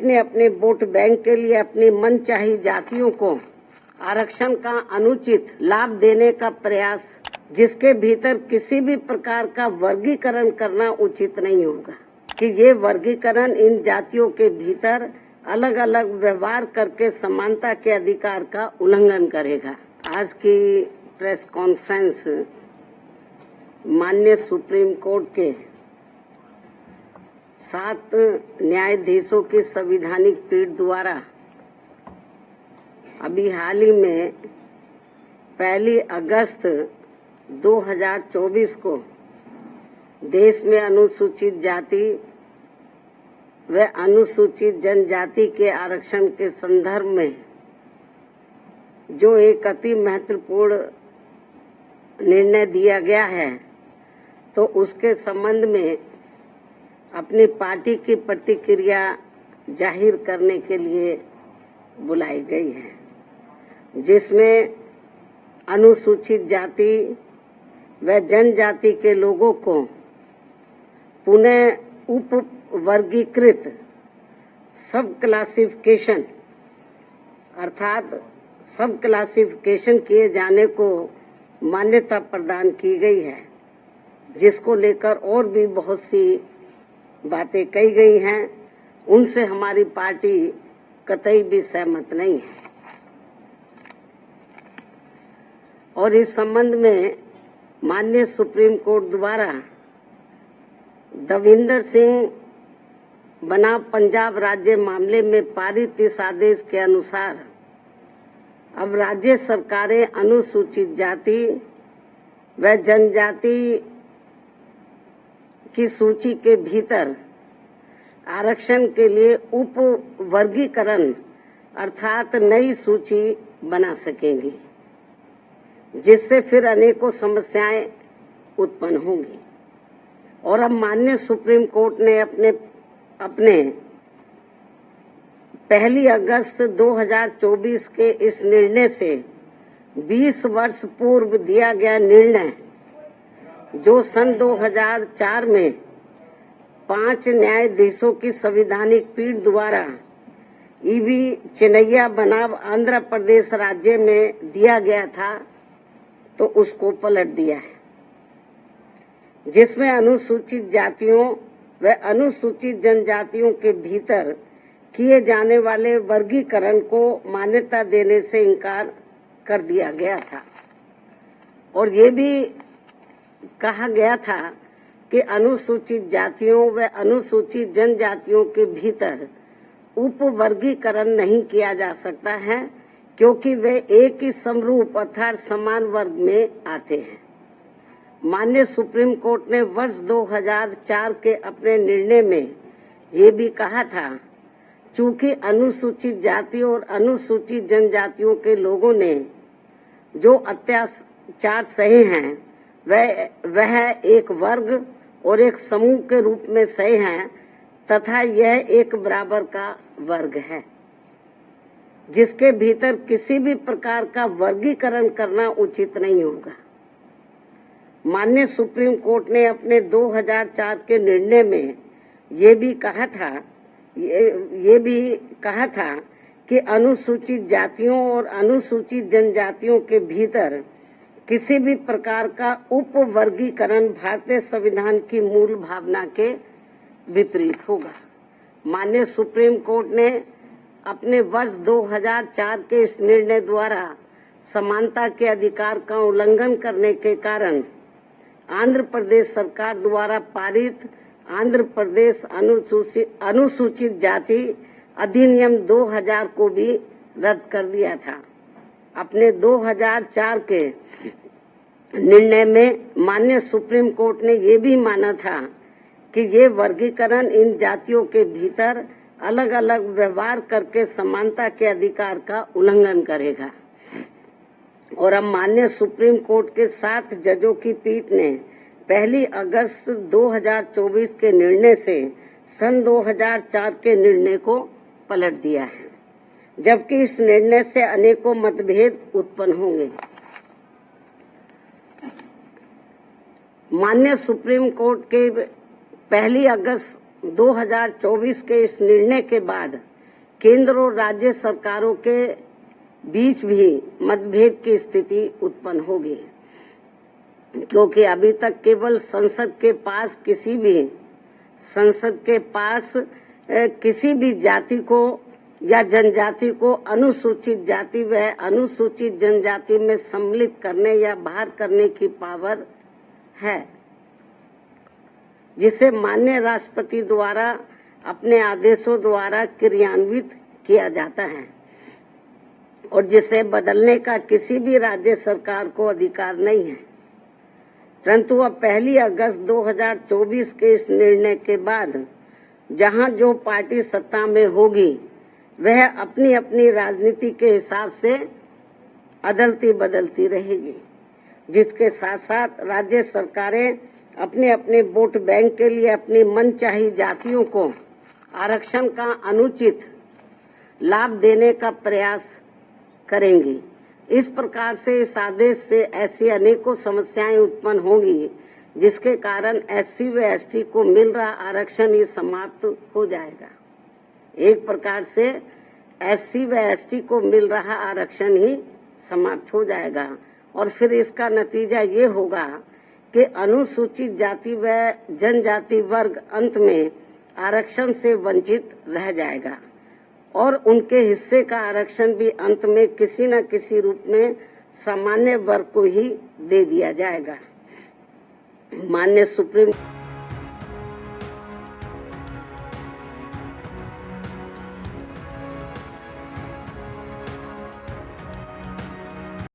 अपने अपने vote bank के लिए अपनी मनचाही जातियों को आरक्षण का अनुचित लाभ देने का प्रयास, जिसके भीतर किसी भी प्रकार का वर्गीकरण करना उचित नहीं होगा कि ये वर्गीकरण इन जातियों के भीतर अलग अलग व्यवहार करके समानता के अधिकार का उल्लंघन करेगा। आज की प्रेस कॉन्फ्रेंस माननीय सुप्रीम कोर्ट के 7 न्यायाधीशों की संवैधानिक पीठ द्वारा अभी हाल ही में 1 अगस्त 2024 को देश में अनुसूचित जाति व अनुसूचित जनजाति के आरक्षण के संदर्भ में जो एक अति महत्वपूर्ण निर्णय दिया गया है, तो उसके संबंध में अपनी पार्टी की प्रतिक्रिया जाहिर करने के लिए बुलाई गई है, जिसमें अनुसूचित जाति व जनजाति के लोगों को पुनः उप वर्गीकृत सब क्लासिफिकेशन अर्थात सब क्लासिफिकेशन किए जाने को मान्यता प्रदान की गई है, जिसको लेकर और भी बहुत सी बातें कही गई हैं। उनसे हमारी पार्टी कतई भी सहमत नहीं है और इस संबंध में माननीय सुप्रीम कोर्ट द्वारा दविंदर सिंह बनाम पंजाब राज्य मामले में पारित इस आदेश के अनुसार अब राज्य सरकारें अनुसूचित जाति व जनजाति की सूची के भीतर आरक्षण के लिए उप वर्गीकरण अर्थात नई सूची बना सकेंगी, जिससे फिर अनेकों समस्याएं उत्पन्न होंगी। और अब माननीय सुप्रीम कोर्ट ने अपने 1 अगस्त 2024 के इस निर्णय से 20 वर्ष पूर्व दिया गया निर्णय, जो सन 2004 में 5 न्यायाधीशों की संवैधानिक पीठ द्वारा ईवी चिन्नैया बनाम आंध्र प्रदेश राज्य में दिया गया था, तो उसको पलट दिया है, जिसमें अनुसूचित जातियों व अनुसूचित जनजातियों के भीतर किए जाने वाले वर्गीकरण को मान्यता देने से इनकार कर दिया गया था। और ये भी कहा गया था कि अनुसूचित जातियों व अनुसूचित जनजातियों के भीतर उप वर्गीकरण नहीं किया जा सकता है, क्योंकि वे एक ही समरूप अर्थात समान वर्ग में आते हैं। माननीय सुप्रीम कोर्ट ने वर्ष 2004 के अपने निर्णय में ये भी कहा था, चूंकि अनुसूचित जाति और अनुसूचित जनजातियों के लोगों ने जो अत्याचार सहे हैं वह एक वर्ग और एक समूह के रूप में सहे हैं, तथा यह एक बराबर का वर्ग है, जिसके भीतर किसी भी प्रकार का वर्गीकरण करना उचित नहीं होगा। माननीय सुप्रीम कोर्ट ने अपने 2004 के निर्णय में ये भी कहा था कि अनुसूचित जातियों और अनुसूचित जनजातियों के भीतर किसी भी प्रकार का उप वर्गीकरण भारतीय संविधान की मूल भावना के विपरीत होगा। माननीय सुप्रीम कोर्ट ने अपने वर्ष 2004 के इस निर्णय द्वारा समानता के अधिकार का उल्लंघन करने के कारण आंध्र प्रदेश सरकार द्वारा पारित आंध्र प्रदेश अनुसूचित जाति अधिनियम 2000 को भी रद्द कर दिया था। अपने 2004 के निर्णय में माननीय सुप्रीम कोर्ट ने ये भी माना था कि ये वर्गीकरण इन जातियों के भीतर अलग अलग व्यवहार करके समानता के अधिकार का उल्लंघन करेगा। और अब माननीय सुप्रीम कोर्ट के 7 जजों की पीठ ने 1 अगस्त 2024 के निर्णय से सन 2004 के निर्णय को पलट दिया है, जबकि इस निर्णय से अनेकों मतभेद उत्पन्न होंगे। माननीय सुप्रीम कोर्ट के 1 अगस्त 2024 के इस निर्णय के बाद केंद्र और राज्य सरकारों के बीच भी मतभेद की स्थिति उत्पन्न होगी, क्योंकि अभी तक केवल संसद के पास किसी भी जाति को या जनजाति को अनुसूचित जाति व अनुसूचित जनजाति में सम्मिलित करने या बाहर करने की पावर है, जिसे माननीय राष्ट्रपति द्वारा अपने आदेशों द्वारा क्रियान्वित किया जाता है और जिसे बदलने का किसी भी राज्य सरकार को अधिकार नहीं है। परंतु अब 1 अगस्त 2024 के इस निर्णय के बाद जहां जो पार्टी सत्ता में होगी वह अपनी अपनी राजनीति के हिसाब से अदलती बदलती रहेगी, जिसके साथ साथ राज्य सरकारें अपने अपने वोट बैंक के लिए अपनी मनचाही जातियों को आरक्षण का अनुचित लाभ देने का प्रयास करेंगी। इस प्रकार से इस आदेश से ऐसी अनेकों समस्याएं उत्पन्न होंगी, जिसके कारण SC व ST को मिल रहा आरक्षण ही समाप्त हो जाएगा। एक प्रकार से SC व ST को मिल रहा आरक्षण ही समाप्त हो जाएगा और फिर इसका नतीजा ये होगा कि अनुसूचित जाति व जनजाति वर्ग अंत में आरक्षण से वंचित रह जाएगा और उनके हिस्से का आरक्षण भी अंत में किसी न किसी रूप में सामान्य वर्ग को ही दे दिया जाएगा। माननीय सुप्रीम